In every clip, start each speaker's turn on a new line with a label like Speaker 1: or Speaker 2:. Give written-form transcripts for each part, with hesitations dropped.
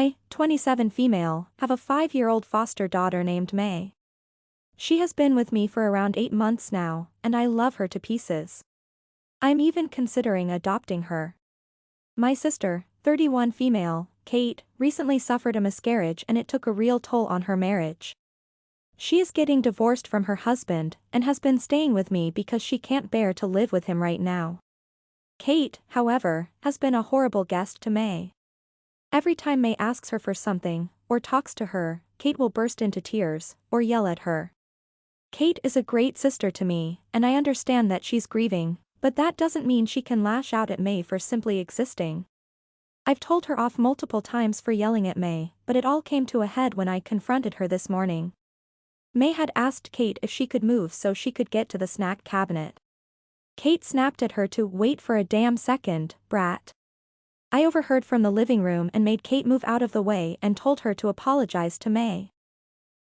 Speaker 1: I, 27 female, have a 5-year-old foster daughter named May. She has been with me for around 8 months now, and I love her to pieces. I'm even considering adopting her. My sister, 31 female, Kate, recently suffered a miscarriage and it took a real toll on her marriage. She is getting divorced from her husband and has been staying with me because she can't bear to live with him right now. Kate, however, has been a horrible guest to May. Every time May asks her for something, or talks to her, Kate will burst into tears, or yell at her. Kate is a great sister to me, and I understand that she's grieving, but that doesn't mean she can lash out at May for simply existing. I've told her off multiple times for yelling at May, but it all came to a head when I confronted her this morning. May had asked Kate if she could move so she could get to the snack cabinet. Kate snapped at her to "Wait for a damn second, brat." I overheard from the living room and made Kate move out of the way and told her to apologize to May.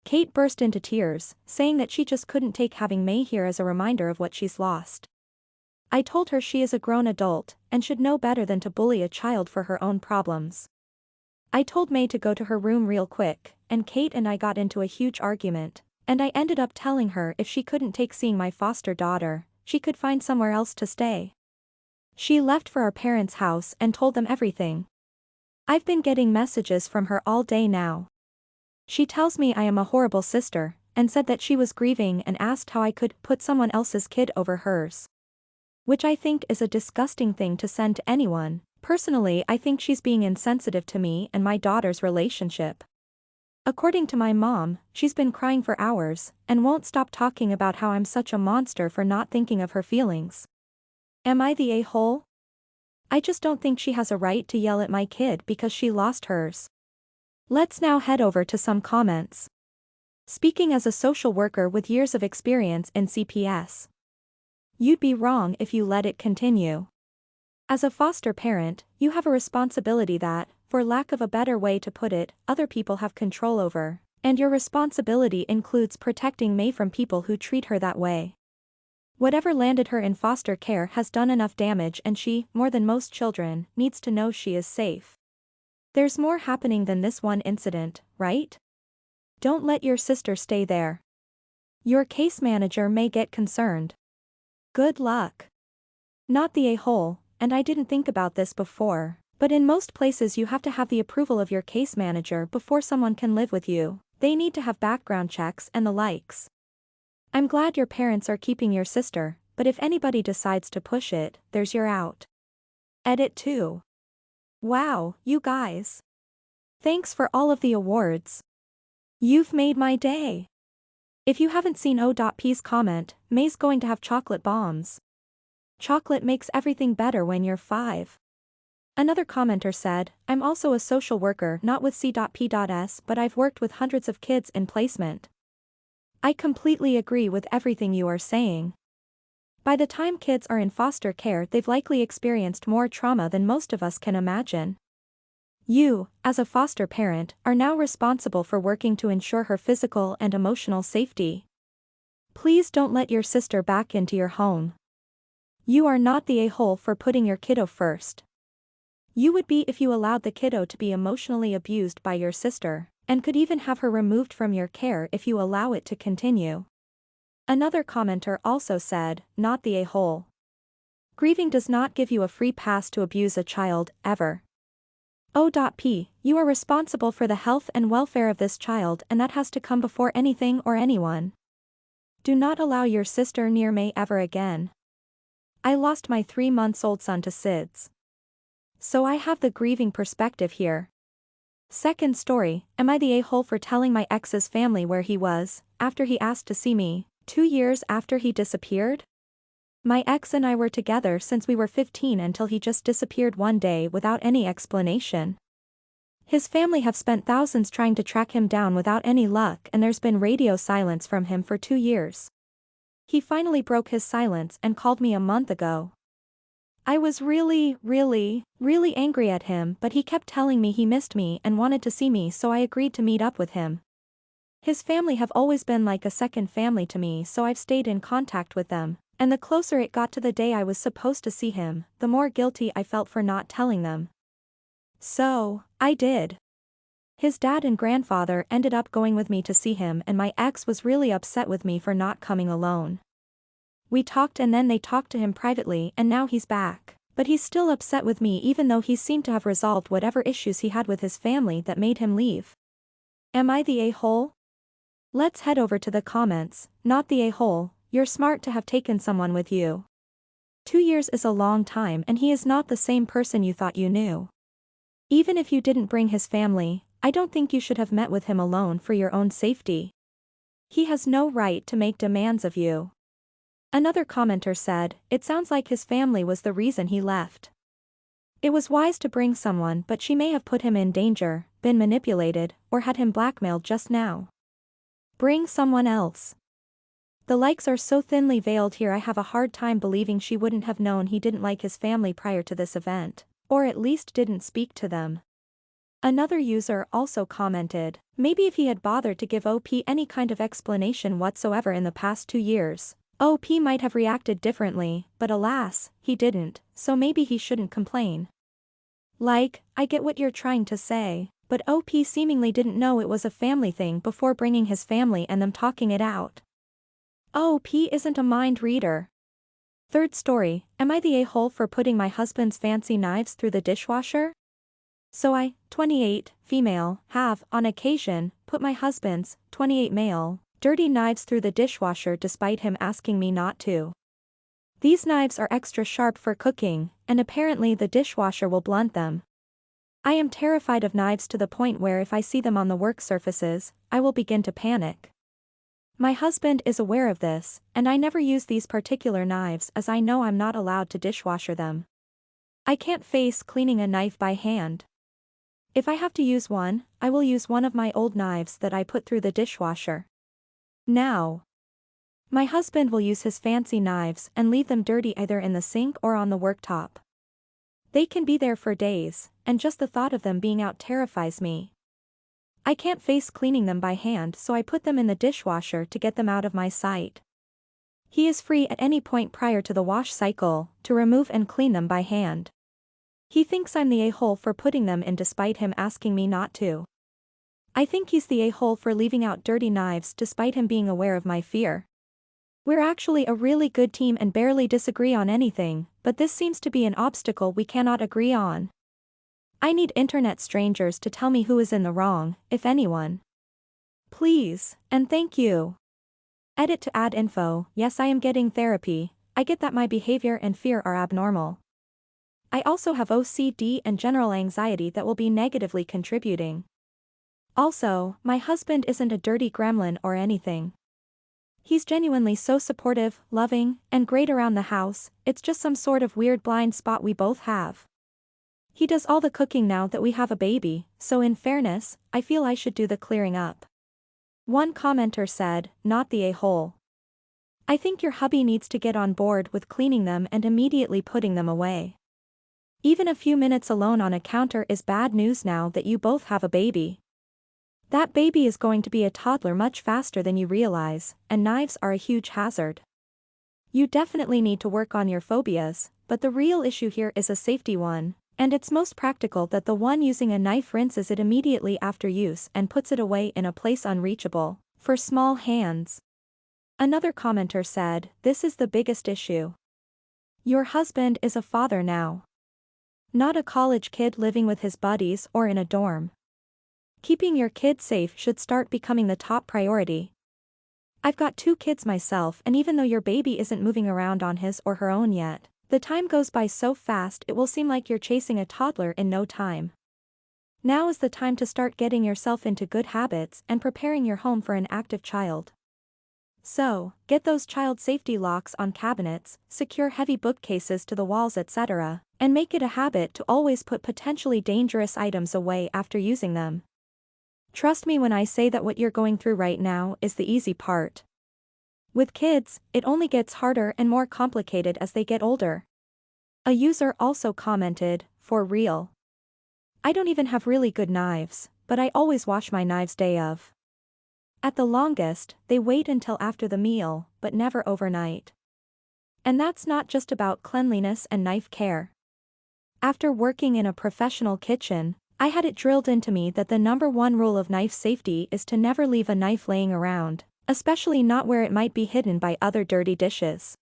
Speaker 1: Kate burst into tears, saying that she just couldn't take having May here as a reminder of what she's lost. I told her she is a grown adult, and should know better than to bully a child for her own problems. I told May to go to her room real quick, and Kate and I got into a huge argument, and I ended up telling her if she couldn't take seeing my foster daughter, she could find somewhere else to stay. She left for our parents' house and told them everything. I've been getting messages from her all day now. She tells me I am a horrible sister, and said that she was grieving and asked how I could put someone else's kid over hers. Which I think is a disgusting thing to send to anyone. Personally, I think she's being insensitive to me and my daughter's relationship. According to my mom, she's been crying for hours, and won't stop talking about how I'm such a monster for not thinking of her feelings. Am I the a-hole? I just don't think she has a right to yell at my kid because she lost hers. Let's now head over to some comments. Speaking as a social worker with years of experience in CPS. You'd be wrong if you let it continue. As a foster parent, you have a responsibility that, for lack of a better way to put it, other people have control over, and your responsibility includes protecting May from people who treat her that way. Whatever landed her in foster care has done enough damage, and she, more than most children, needs to know she is safe. There's more happening than this one incident, right? Don't let your sister stay there. Your case manager may get concerned. Good luck. Not the a-hole, and I didn't think about this before, but in most places you have to have the approval of your case manager before someone can live with you. They need to have background checks and the likes. I'm glad your parents are keeping your sister, but if anybody decides to push it, there's your out. Edit 2. Wow, you guys. Thanks for all of the awards. You've made my day. If you haven't seen O.P's comment, May's going to have chocolate bombs. Chocolate makes everything better when you're 5. Another commenter said, I'm also a social worker not with C.P.S, but I've worked with hundreds of kids in placement. I completely agree with everything you are saying. By the time kids are in foster care, they've likely experienced more trauma than most of us can imagine. You, as a foster parent, are now responsible for working to ensure her physical and emotional safety. Please don't let your sister back into your home. You are not the a-hole for putting your kiddo first. You would be if you allowed the kiddo to be emotionally abused by your sister, and could even have her removed from your care if you allow it to continue. Another commenter also said, not the a-hole. Grieving does not give you a free pass to abuse a child, ever. O.P, you are responsible for the health and welfare of this child, and that has to come before anything or anyone. Do not allow your sister near May ever again. I lost my 3-month-old son to SIDS. So I have the grieving perspective here. Second story, am I the a-hole for telling my ex's family where he was, after he asked to see me, 2 years after he disappeared? My ex and I were together since we were 15 until he just disappeared one day without any explanation. His family have spent thousands trying to track him down without any luck, and there's been radio silence from him for 2 years. He finally broke his silence and called me a month ago. I was really angry at him, but he kept telling me he missed me and wanted to see me, so I agreed to meet up with him. His family have always been like a second family to me, so I've stayed in contact with them, and the closer it got to the day I was supposed to see him, the more guilty I felt for not telling them. So, I did. His dad and grandfather ended up going with me to see him, and my ex was really upset with me for not coming alone. We talked and then they talked to him privately and now he's back. But he's still upset with me even though he seemed to have resolved whatever issues he had with his family that made him leave. Am I the a-hole? Let's head over to the comments. Not the a-hole, you're smart to have taken someone with you. 2 years is a long time and he is not the same person you thought you knew. Even if you didn't bring his family, I don't think you should have met with him alone for your own safety. He has no right to make demands of you. Another commenter said, it sounds like his family was the reason he left. It was wise to bring someone, but she may have put him in danger, been manipulated, or had him blackmailed just now. Bring someone else. The likes are so thinly veiled here. I have a hard time believing she wouldn't have known he didn't like his family prior to this event, or at least didn't speak to them. Another user also commented, maybe if he had bothered to give OP any kind of explanation whatsoever in the past 2 years, OP might have reacted differently, but alas, he didn't, so maybe he shouldn't complain. Like, I get what you're trying to say, but OP seemingly didn't know it was a family thing before bringing his family and them talking it out. OP isn't a mind reader. Third story, am I the a-hole for putting my husband's fancy knives through the dishwasher? So I, 28, female, have, on occasion, put my husband's, 28 male, dirty knives through the dishwasher despite him asking me not to. These knives are extra sharp for cooking, and apparently the dishwasher will blunt them. I am terrified of knives to the point where if I see them on the work surfaces, I will begin to panic. My husband is aware of this, and I never use these particular knives as I know I'm not allowed to dishwasher them. I can't face cleaning a knife by hand. If I have to use one, I will use one of my old knives that I put through the dishwasher. Now, my husband will use his fancy knives and leave them dirty either in the sink or on the worktop. They can be there for days, and just the thought of them being out terrifies me. I can't face cleaning them by hand, so I put them in the dishwasher to get them out of my sight. He is free at any point prior to the wash cycle to remove and clean them by hand. He thinks I'm the a-hole for putting them in despite him asking me not to. I think he's the a-hole for leaving out dirty knives despite him being aware of my fear. We're actually a really good team and barely disagree on anything, but this seems to be an obstacle we cannot agree on. I need internet strangers to tell me who is in the wrong, if anyone. Please, and thank you. Edit to add info. Yes, I am getting therapy. I get that my behavior and fear are abnormal. I also have OCD and general anxiety that will be negatively contributing. Also, my husband isn't a dirty gremlin or anything. He's genuinely so supportive, loving, and great around the house. It's just some sort of weird blind spot we both have. He does all the cooking now that we have a baby, so in fairness, I feel I should do the clearing up. One commenter said, not the a-hole. I think your hubby needs to get on board with cleaning them and immediately putting them away. Even a few minutes alone on a counter is bad news now that you both have a baby. That baby is going to be a toddler much faster than you realize, and knives are a huge hazard. You definitely need to work on your phobias, but the real issue here is a safety one, and it's most practical that the one using a knife rinses it immediately after use and puts it away in a place unreachable, for small hands. Another commenter said, this is the biggest issue. Your husband is a father now. Not a college kid living with his buddies or in a dorm. Keeping your kid safe should start becoming the top priority. I've got 2 kids myself, and even though your baby isn't moving around on his or her own yet, the time goes by so fast it will seem like you're chasing a toddler in no time. Now is the time to start getting yourself into good habits and preparing your home for an active child. So, get those child safety locks on cabinets, secure heavy bookcases to the walls, etc., and make it a habit to always put potentially dangerous items away after using them. Trust me when I say that what you're going through right now is the easy part. With kids, it only gets harder and more complicated as they get older. A user also commented, for real. I don't even have really good knives, but I always wash my knives day of. At the longest, they wait until after the meal, but never overnight. And that's not just about cleanliness and knife care. After working in a professional kitchen, I had it drilled into me that the number one rule of knife safety is to never leave a knife laying around, especially not where it might be hidden by other dirty dishes.